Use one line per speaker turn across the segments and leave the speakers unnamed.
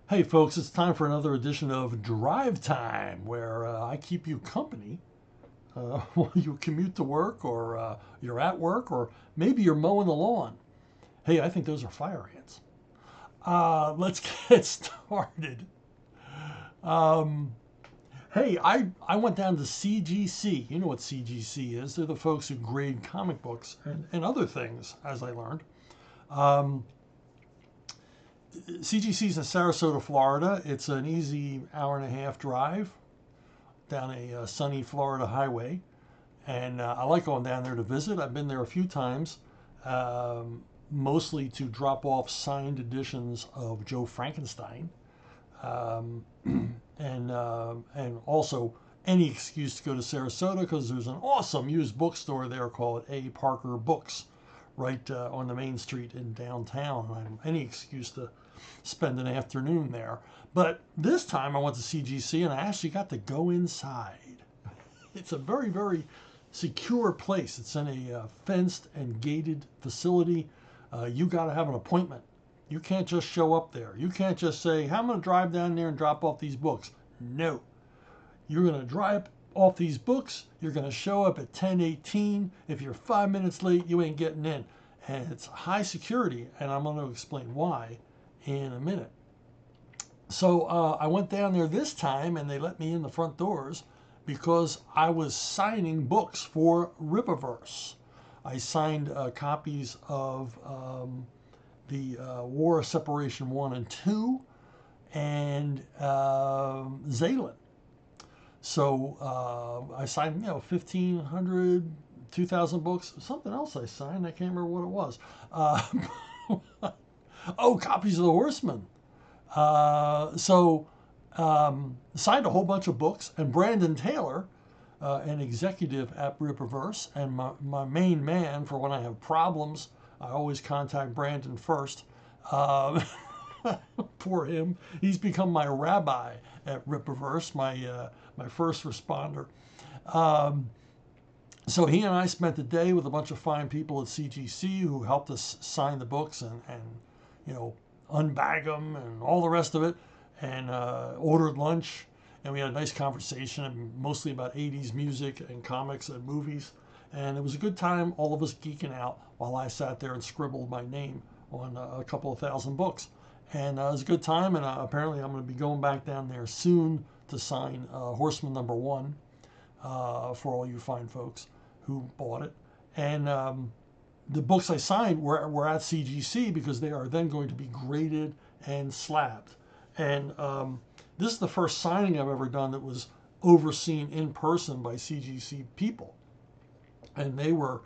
Hey folks, it's time for another edition of Drive Time, where I keep you company while you commute to work, or you're at work, or maybe you're mowing the lawn. Hey, I think those are fire ants. Let's get started. Um, hey, I went down to CGC. You know what CGC is? They're the folks who grade comic books and other things, as I learned. Um, CGC is in Sarasota, Florida. It's an easy hour and a half drive down a sunny Florida highway. And I like going down there to visit. I've been there a few times, mostly to drop off signed editions of Joe Frankenstein, um, and also any excuse to go to Sarasota because there's an awesome used bookstore there called A. Parker Books, right on the main street in downtown. Any excuse to spend an afternoon there. But this time I went to CGC and I actually got to go inside. It's a very, very secure place. It's in a fenced and gated facility. You got to have an appointment. You can't just show up there. You can't just say, "Hey, I'm going to drive down there and drop off these books." No. You're going to drive off these books. You're going to show up at 10:18. If you're 5 minutes late, you ain't getting in. And it's high security, and I'm going to explain why in a minute. So I went down there this time, and they let me in the front doors because I was signing books for Rippaverse. I signed copies of the War of Separation 1 and 2 and Zaylan. So I signed, 1,500, 2,000 books. Something else I signed. I can't remember what it was. Oh, copies of The Horseman. Signed a whole bunch of books, and Brandon Taylor, an executive at Rippaverse, and my main man for when I have problems. I always contact Brandon first. Uh, Poor him. He's become my rabbi at Rippaverse, my first responder. Um, so he and I spent the day with a bunch of fine people at CGC who helped us sign the books and you know unbag them and all the rest of it, and ordered lunch, and we had a nice conversation, mostly about 80s music and comics and movies. And it was a good time, all of us geeking out while I sat there and scribbled my name on a couple of thousand books. And it was a good time, and apparently I'm going to be going back down there soon to sign Horseman #1 for all you fine folks who bought it. And the books I signed were at CGC because they are then going to be graded and slabbed. And this is the first signing I've ever done that was overseen in person by CGC people. And they were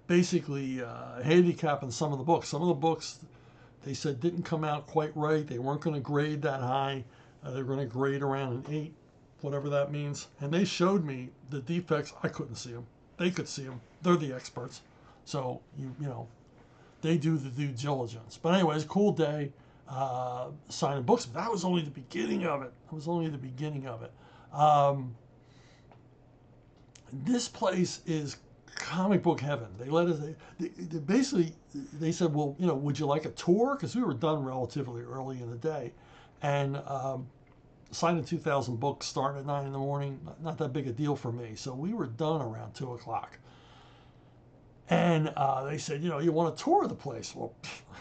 basically handicapping some of the books. Some of the books they said didn't come out quite right. They weren't going to grade that high. They were going to grade around an 8, whatever that means. And they showed me the defects. I couldn't see them. They could see them. They're the experts. So, they do the due diligence. But anyways, cool day, signing books. But that was only the beginning of it. This place is comic book heaven. They let us, they basically, they said, well, would you like a tour? Because we were done relatively early in the day. And signing 2,000 books starting at 9 in the morning, not that big a deal for me. So we were done around 2 o'clock. And they said, you want a tour of the place? Well,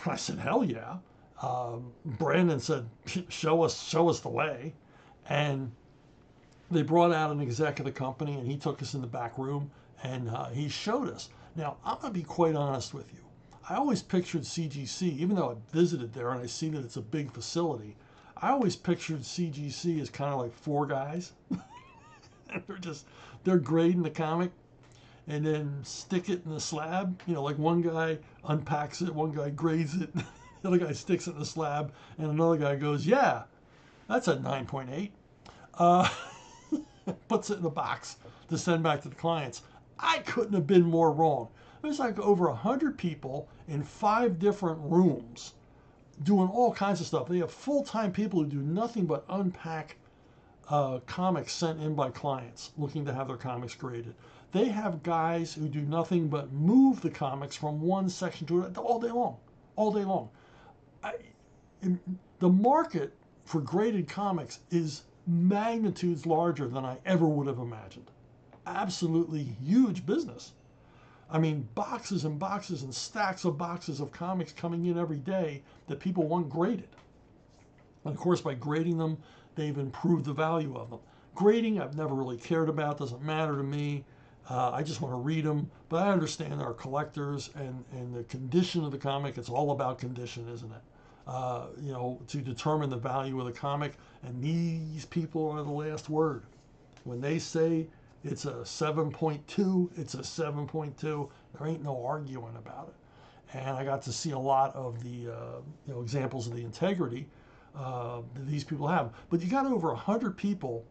I said, hell yeah. Brandon said, show us the way. And they brought out an exec of the company, and he took us in the back room, and he showed us. Now, I'm going to be quite honest with you. I always pictured CGC, even though I visited there and I see that it's a big facility, I always pictured CGC as kind of like 4 guys. And they're grading the comic and then stick it in the slab. Like one guy unpacks it, one guy grades it, the other guy sticks it in the slab, and another guy goes, yeah, that's a 9.8. Puts it in the box to send back to the clients. I couldn't have been more wrong. There's like over 100 people in 5 different rooms doing all kinds of stuff. They have full-time people who do nothing but unpack comics sent in by clients looking to have their comics graded. They have guys who do nothing but move the comics from one section to another all day long. I, the market for graded comics is magnitudes larger than I ever would have imagined. Absolutely huge business. I mean, boxes and boxes and stacks of boxes of comics coming in every day that people want graded. And of course, by grading them, they've improved the value of them. Grading, I've never really cared about, doesn't matter to me. I just want to read them. But I understand our collectors and the condition of the comic. It's all about condition, isn't it? To determine the value of the comic. And these people are the last word. When they say it's a 7.2, it's a 7.2. There ain't no arguing about it. And I got to see a lot of the examples of the integrity that these people have. But you got over 100 people,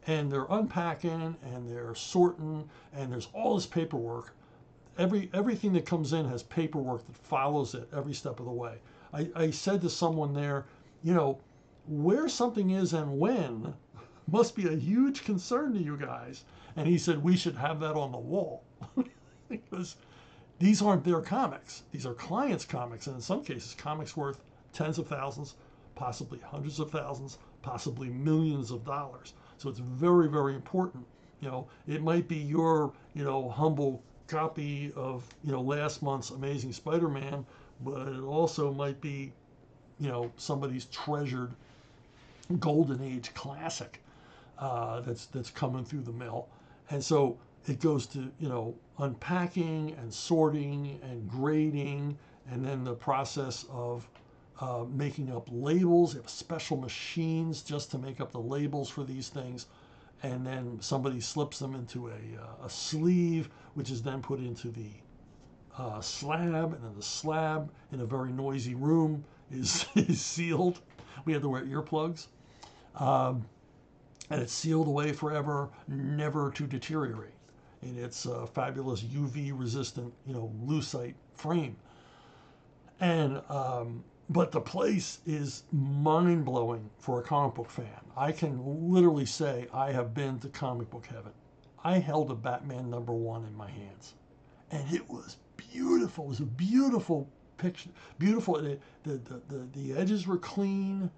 and they're unpacking and they're sorting, and there's all this paperwork. Everything that comes in has paperwork that follows it every step of the way. I said to someone there, where something is and when must be a huge concern to you guys. And he said, we should have that on the wall. Because these aren't their comics. These are clients' comics. And in some cases, comics worth tens of thousands, possibly hundreds of thousands, possibly millions of dollars. So it's very, very important. It might be your, humble copy of, last month's Amazing Spider-Man, but it also might be, somebody's treasured golden age classic that's coming through the mail. And so it goes to, unpacking and sorting and grading, and then the process of making up labels. They have special machines just to make up the labels for these things. And then somebody slips them into a sleeve, which is then put into the slab. And then the slab, in a very noisy room, is sealed. We had to wear earplugs. And it's sealed away forever, never to deteriorate. In its fabulous UV resistant, lucite frame. And but the place is mind blowing for a comic book fan. I can literally say I have been to comic book heaven. I held a Batman #1 in my hands, and it was beautiful. It was a beautiful picture. Beautiful. The edges were clean.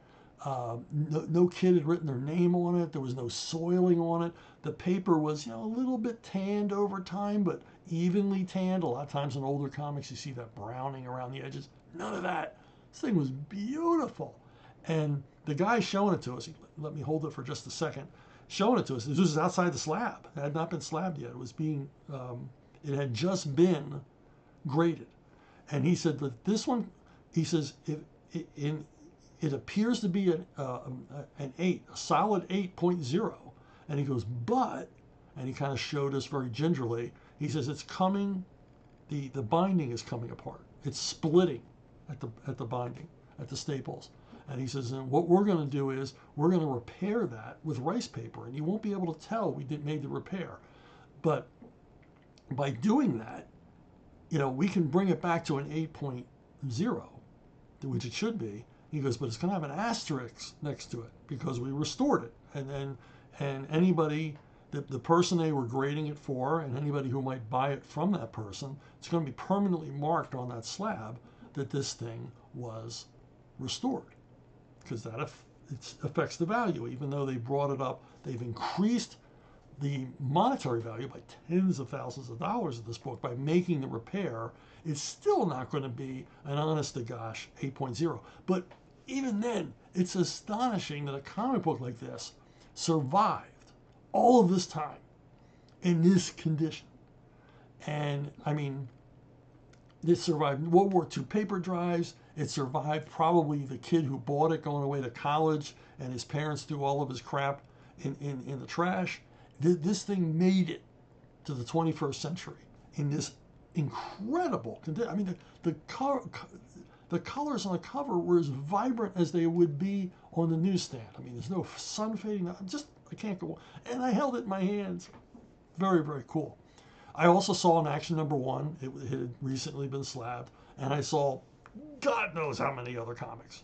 No kid had written their name on it. There was no soiling on it. The paper was, a little bit tanned over time, but evenly tanned. A lot of times in older comics, you see that browning around the edges. None of that. This thing was beautiful. And the guy showing it to us, he let me hold it for just a second, showing it to us. This was outside the slab. It had not been slabbed yet. It was it had just been graded. And he said, but this one, he says, it appears to be an 8, a solid 8.0. And he goes, but, and he kind of showed us very gingerly, he says it's coming, the binding is coming apart. It's splitting at the binding, at the staples. And he says, and what we're going to do is we're going to repair that with rice paper. And you won't be able to tell we made the repair. But by doing that, we can bring it back to an 8.0, which it should be. He goes, but it's going to have an asterisk next to it because we restored it. And anybody, the person they were grading it for, and anybody who might buy it from that person, it's going to be permanently marked on that slab that this thing was restored, because that it affects the value. Even though they brought it up, they've increased the monetary value by tens of thousands of dollars of this book by making the repair. It's still not going to be an honest to gosh 8.0. But even then, it's astonishing that a comic book like this survived all of this time in this condition. And I mean, it survived World War II paper drives. It survived probably the kid who bought it going away to college, and his parents threw all of his crap in the trash. This thing made it to the 21st century in this incredible condition. I mean, the colors on the cover were as vibrant as they would be on the newsstand. I mean, there's no sun fading. I can't go on. And I held it in my hands. Very, very cool. I also saw in Action #1, it had recently been slabbed, and I saw God knows how many other comics.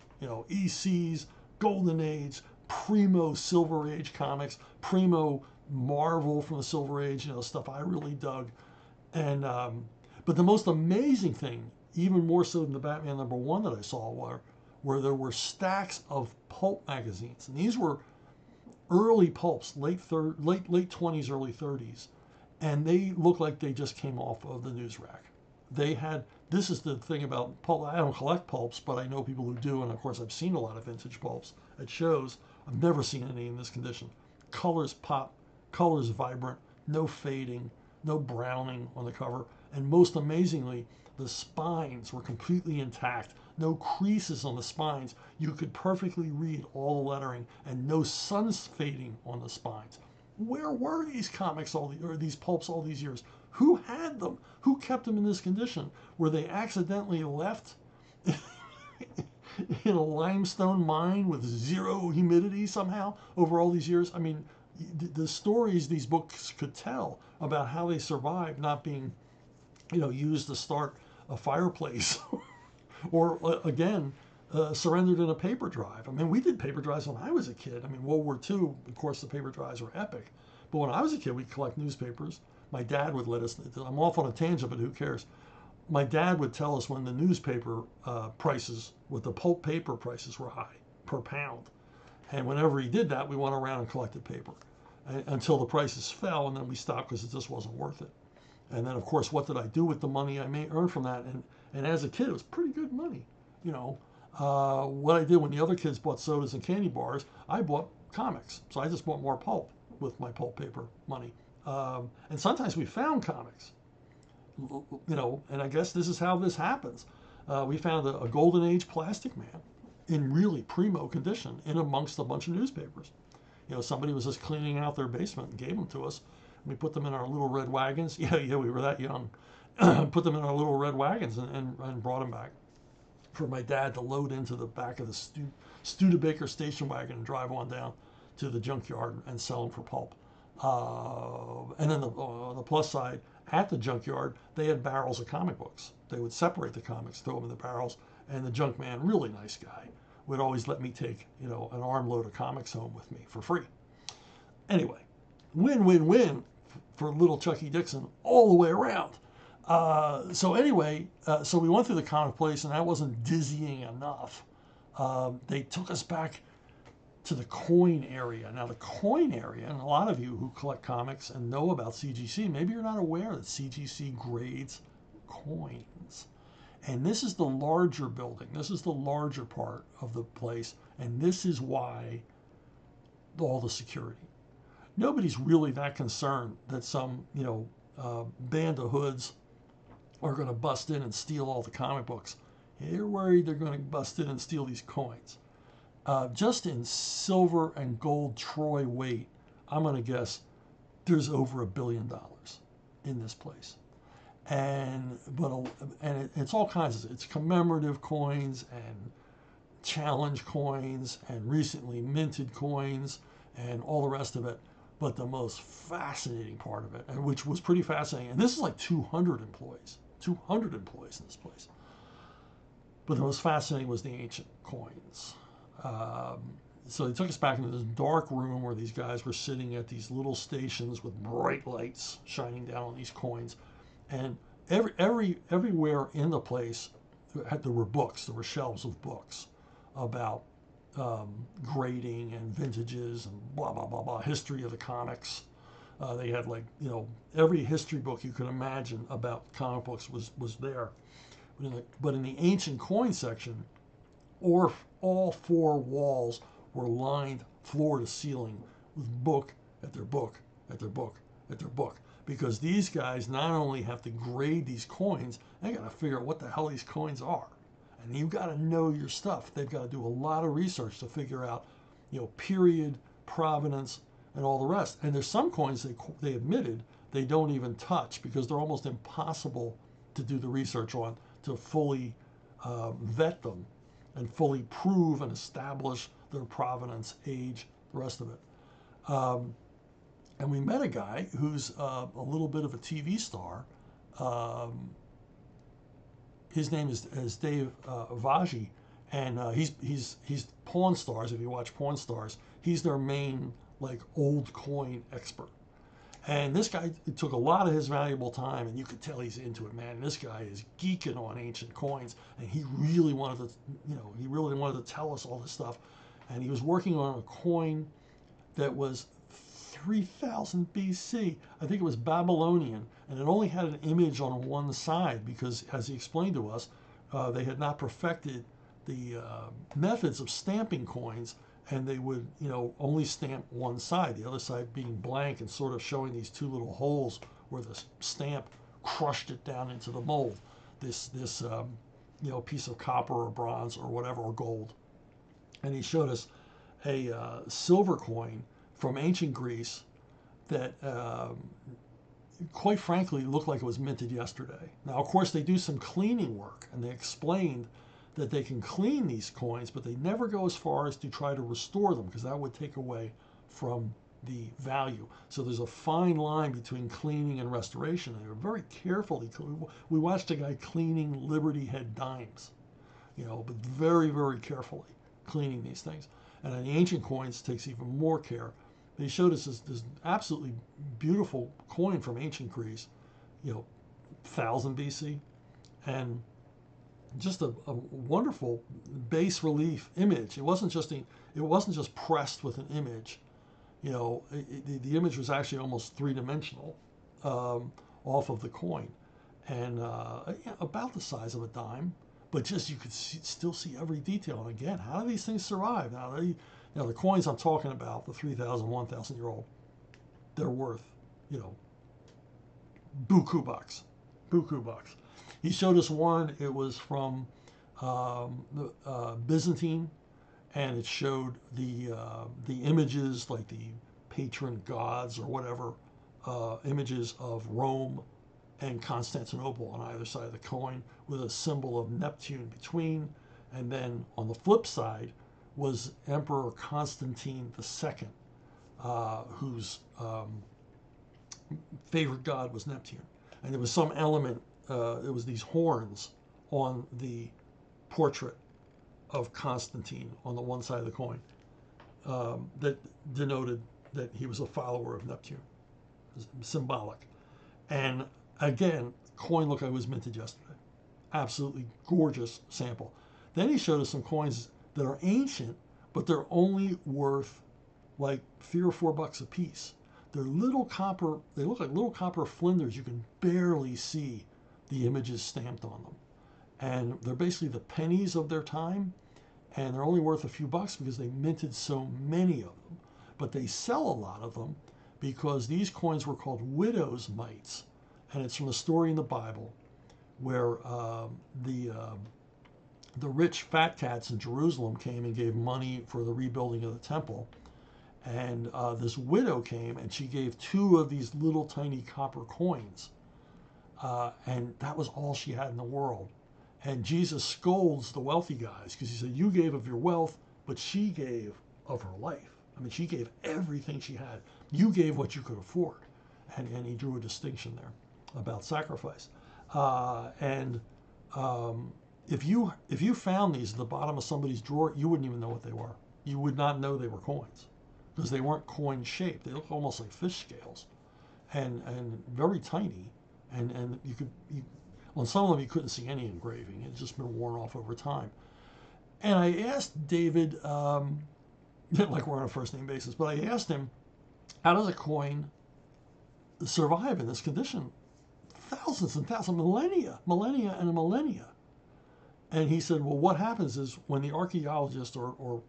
EC's, Golden Age, primo Silver Age comics, primo Marvel from the Silver Age, stuff I really dug. And but the most amazing thing, even more so than the Batman #1 that I saw, where there were stacks of pulp magazines, and these were early pulps, late 20s, early 30s, and they looked like they just came off of the news rack. They had, this is the thing about pulp. I don't collect pulps, but I know people who do, and of course I've seen a lot of vintage pulps at shows. I've never seen any in this condition. Colors pop, colors vibrant, no fading, no browning on the cover, and most amazingly, the spines were completely intact. No creases on the spines. You could perfectly read all the lettering, and no sun's fading on the spines. Where were these comics or these pulps all these years? Who had them? Who kept them in this condition? Were they accidentally left in a limestone mine with zero humidity somehow over all these years? I mean, the stories these books could tell about how they survived not being, used to start a fireplace or again, surrendered in a paper drive. I mean, we did paper drives when I was a kid. I mean, World War II, of course, the paper drives were epic. But when I was a kid, we'd collect newspapers. My dad would let us, I'm off on a tangent, but who cares? My dad would tell us when the newspaper prices, with the pulp paper prices were high per pound. And whenever he did that, we went around and collected paper until the prices fell, and then we stopped because it just wasn't worth it. And then, of course, what did I do with the money I may earn from that? And as a kid, it was pretty good money. What I did when the other kids bought sodas and candy bars, I bought comics. So I just bought more pulp with my pulp paper money. And sometimes we found comics, and I guess this is how this happens. We found a Golden Age Plastic Man in really primo condition in amongst a bunch of newspapers. Somebody was just cleaning out their basement and gave them to us. We put them in our little red wagons. Yeah, we were that young. Put them in our little red wagons and brought them back for my dad to load into the back of the Studebaker station wagon and drive on down to the junkyard and sell them for pulp. And then on the plus side, at the junkyard, they had barrels of comic books. They would separate the comics, throw them in the barrels, and the junk man, really nice guy, would always let me take, an armload of comics home with me for free. Anyway, win-win-win for little Chucky Dixon all the way around. So we went through the comic place, and that wasn't dizzying enough. They took us back to the coin area. Now, the coin area, and a lot of you who collect comics and know about CGC, maybe you're not aware that CGC grades coins. And this is the larger building. This is the larger part of the place, and this is why all the security. Nobody's really that concerned that some, band of hoods are going to bust in and steal all the comic books. They're worried they're going to bust in and steal these coins. Just in silver and gold Troy weight, I'm going to guess there's over $1 billion in this place. And it's all kinds of, it's commemorative coins and challenge coins and recently minted coins and all the rest of it. But the most fascinating part of it, and which was pretty fascinating, and this is like 200 employees in this place. But the most fascinating was the ancient coins. So they took us back into this dark room where these guys were sitting at these little stations with bright lights shining down on these coins. And everywhere in the place, there were books. There were shelves of books about grading and vintages and blah, blah, blah, blah, history of the comics. They had every history book you could imagine about comic books was there. But in the ancient coin section, all four walls were lined floor to ceiling with book after book after book after book. Because these guys not only have to grade these coins, they got to figure out what the hell these coins are. And you've got to know your stuff. They've got to do a lot of research to figure out, period, provenance, and all the rest. And there's some coins they admitted they don't even touch because they're almost impossible to do the research on, to fully vet them and fully prove and establish their provenance, age, the rest of it. And we met a guy who's a little bit of a TV star. His name is Dave Vaji, and he's Pawn Stars. If you watch Pawn Stars, he's their main old coin expert. And this guy took a lot of his valuable time, and you could tell he's into it, man. This guy is geeking on ancient coins, and he really wanted to, he really wanted to tell us all this stuff. And he was working on a coin that was 3000 BC. I think it was Babylonian, and it only had an image on one side because, as he explained to us, they had not perfected the methods of stamping coins, and they would, only stamp one side, the other side being blank and sort of showing these two little holes where the stamp crushed it down into the mold. This piece of copper or bronze or whatever, or gold. And he showed us a silver coin from ancient Greece that, quite frankly, looked like it was minted yesterday. Now, of course, they do some cleaning work, and they explained that they can clean these coins, but they never go as far as to try to restore them, because that would take away from the value. So there's a fine line between cleaning and restoration, and they're very carefully. We watched a guy cleaning Liberty Head dimes, but very, very carefully cleaning these things. And on the ancient coins, it takes even more care. They showed us this absolutely beautiful coin from ancient Greece, 1000 BC, and just a wonderful bas relief image. It wasn't just pressed with an image. The image was actually almost three-dimensional off of the coin, and about the size of a dime. But just you could still see every detail. And again, how do these things survive? Now, the coins I'm talking about, the 3,000, 1,000 year old, they're worth, buku bucks. Buku bucks. He showed us one. It was from Byzantine, and it showed the images, like the patron gods or whatever, images of Rome and Constantinople on either side of the coin, with a symbol of Neptune between. And then on the flip side was Emperor Constantine II, whose favorite god was Neptune. And there was some element, it was these horns on the portrait of Constantine on the one side of the coin that denoted that he was a follower of Neptune, symbolic. And again, coin looked like it was minted yesterday. Absolutely gorgeous sample. Then he showed us some coins that are ancient, but they're only worth like $3 or $4 a piece. They're little copper, they look like little copper flinders. You can barely see the images stamped on them. And they're basically the pennies of their time, and they're only worth a few bucks because they minted so many of them. But they sell a lot of them because these coins were called widows' mites. And it's from a story in the Bible where the rich fat cats in Jerusalem came and gave money for the rebuilding of the temple. And this widow came and she gave 2 of these little tiny copper coins. And that was all she had in the world. And Jesus scolds the wealthy guys because he said, you gave of your wealth, but she gave of her life. I mean, she gave everything she had. You gave what you could afford. And he drew a distinction there about sacrifice. If you found these at the bottom of somebody's drawer, you wouldn't even know what they were. You would not know they were coins because they weren't coin shaped. They look almost like fish scales, and very tiny. And on some of them you couldn't see any engraving. It's just been worn off over time. And I asked David, like we're on a first name basis, but I asked him, how does a coin survive in this condition? Thousands and thousands, millennia and millennia. And he said, well, what happens is when the archaeologists or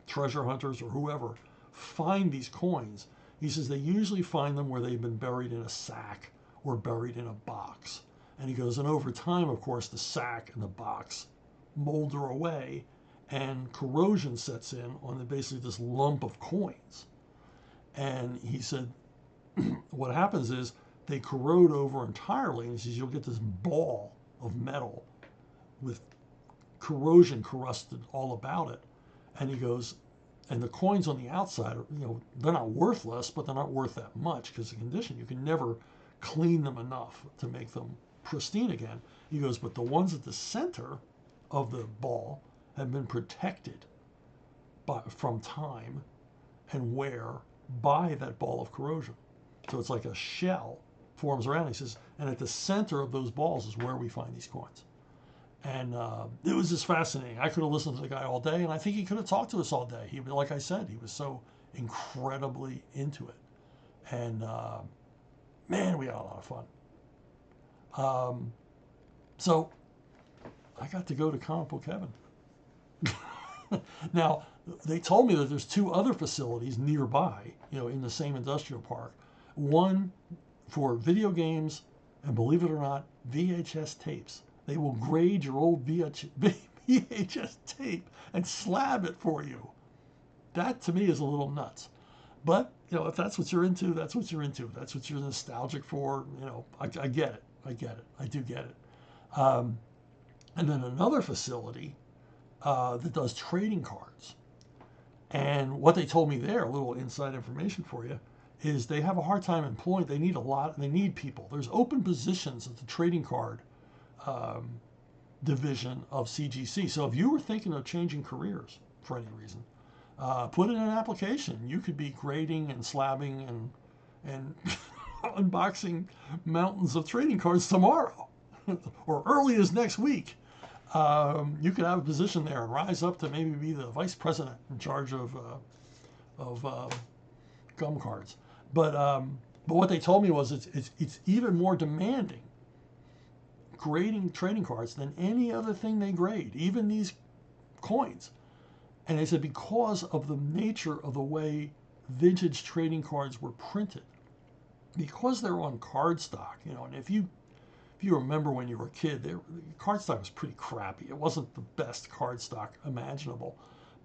treasure hunters or whoever find these coins, he says they usually find them where they've been buried in a sack or buried in a box. And he goes, and over time, of course, the sack and the box molder away and corrosion sets in on basically this lump of coins. And he said, what happens is they corrode over entirely, and he says you'll get this ball of metal with corrosion crusted all about it. And he goes, and the coins on the outside are, they're not worthless, but they're not worth that much because the condition, you can never clean them enough to make them pristine again. He goes, but the ones at the center of the ball have been protected from time and wear by that ball of corrosion. So it's like a shell forms around. He says, and at the center of those balls is where we find these coins. And it was just fascinating. I could have listened to the guy all day, and I think he could have talked to us all day. He, like I said, he was so incredibly into it. And man, we had a lot of fun. So I got to go to Comic Book Heaven. Now, they told me that there's 2 other facilities nearby, in the same industrial park. One for video games, and believe it or not, VHS tapes. They will grade your old VHS tape and slab it for you. That to me is a little nuts. But, if that's what you're into, that's what you're into. That's what you're nostalgic for. I get it. I get it. I do get it. And then another facility that does trading cards. And what they told me there, a little inside information for you, is they have a hard time employing. They need people. There's open positions at the trading card division of CGC. So if you were thinking of changing careers for any reason, put in an application. You could be grading and slabbing and unboxing mountains of trading cards tomorrow or early as next week. You could have a position there and rise up to maybe be the vice president in charge of gum cards. But what they told me was it's even more demanding grading trading cards than any other thing they grade, even these coins. And they said because of the nature of the way vintage trading cards were printed, because they're on cardstock, and if you remember when you were a kid, cardstock was pretty crappy. It wasn't the best cardstock imaginable.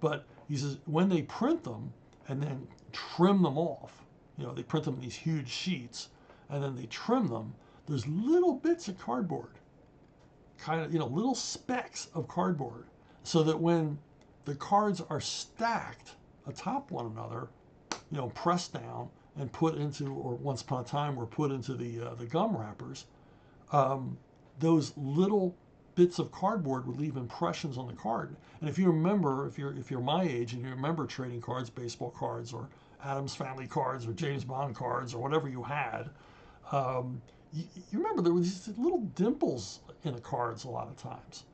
But he says when they print them and then trim them off, they print them in these huge sheets and then they trim them, there's little bits of cardboard, kind of, little specks of cardboard, so that when the cards are stacked atop one another, pressed down and put into, or once upon a time were put into the gum wrappers, those little bits of cardboard would leave impressions on the card. And if you remember, if you're my age and you remember trading cards, baseball cards, or Addams Family cards, or James Bond cards, or whatever you had, you remember there were these little dimples in the cards a lot of times,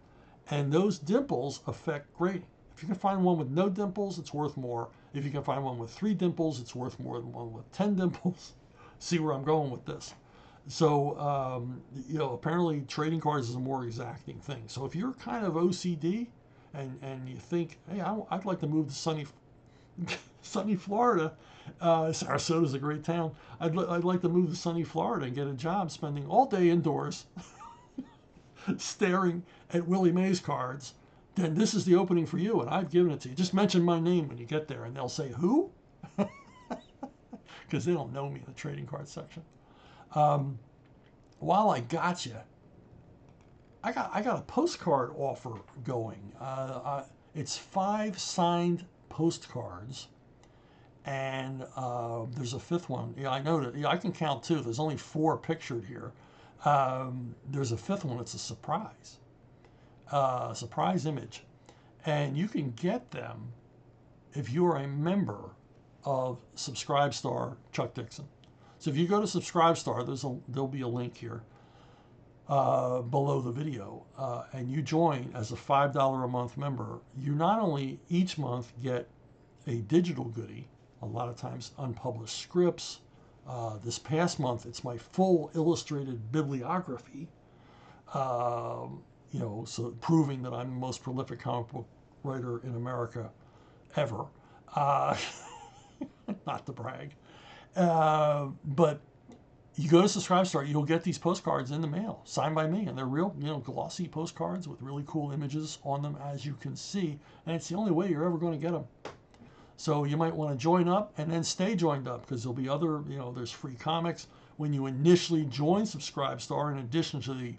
and those dimples affect grading. If you can find one with no dimples, it's worth more. If you can find one with 3 dimples, it's worth more than one with 10 dimples. See where I'm going with this. So, apparently trading cards is a more exacting thing. So if you're kind of OCD and you think, hey, I'd like to move to sunny Florida, Sarasota's a great town. I'd like to move to sunny Florida and get a job spending all day indoors staring at Willie Mays cards, then this is the opening for you, and I've given it to you. Just mention my name when you get there, and they'll say, who? Because they don't know me in the trading card section. While I got you, I got a postcard offer going. It's 5 signed postcards, and there's a 5th one. Yeah, I know that. Yeah, I can count 2. There's only 4 pictured here. There's a 5th one. It's a surprise image, and you can get them if you are a member of Subscribestar Chuck Dixon. So if you go to Subscribestar, there'll be a link here below the video, and you join as a $5 a month member. You not only each month get a digital goodie, a lot of times unpublished scripts. This past month, it's my full illustrated bibliography, so proving that I'm the most prolific comic book writer in America ever. Not to brag. But you go to Subscribestar, you'll get these postcards in the mail, signed by me, and they're real, glossy postcards with really cool images on them, as you can see, and it's the only way you're ever going to get them. So you might want to join up and then stay joined up, because there'll be other, there's free comics. When you initially join Subscribestar, in addition to the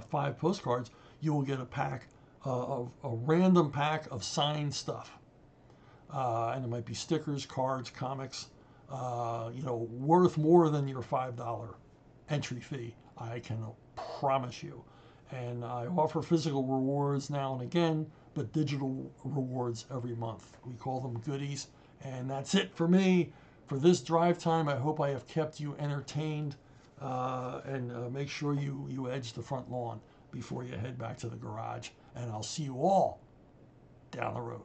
5 postcards, you will get a pack of a random pack of signed stuff. And it might be stickers, cards, comics, worth more than your $5 entry fee, I can promise you. And I offer physical rewards now and again, but digital rewards every month. We call them goodies, and that's it for me. For this drive time, I hope I have kept you entertained, and make sure you edge the front lawn before you head back to the garage. And I'll see you all down the road.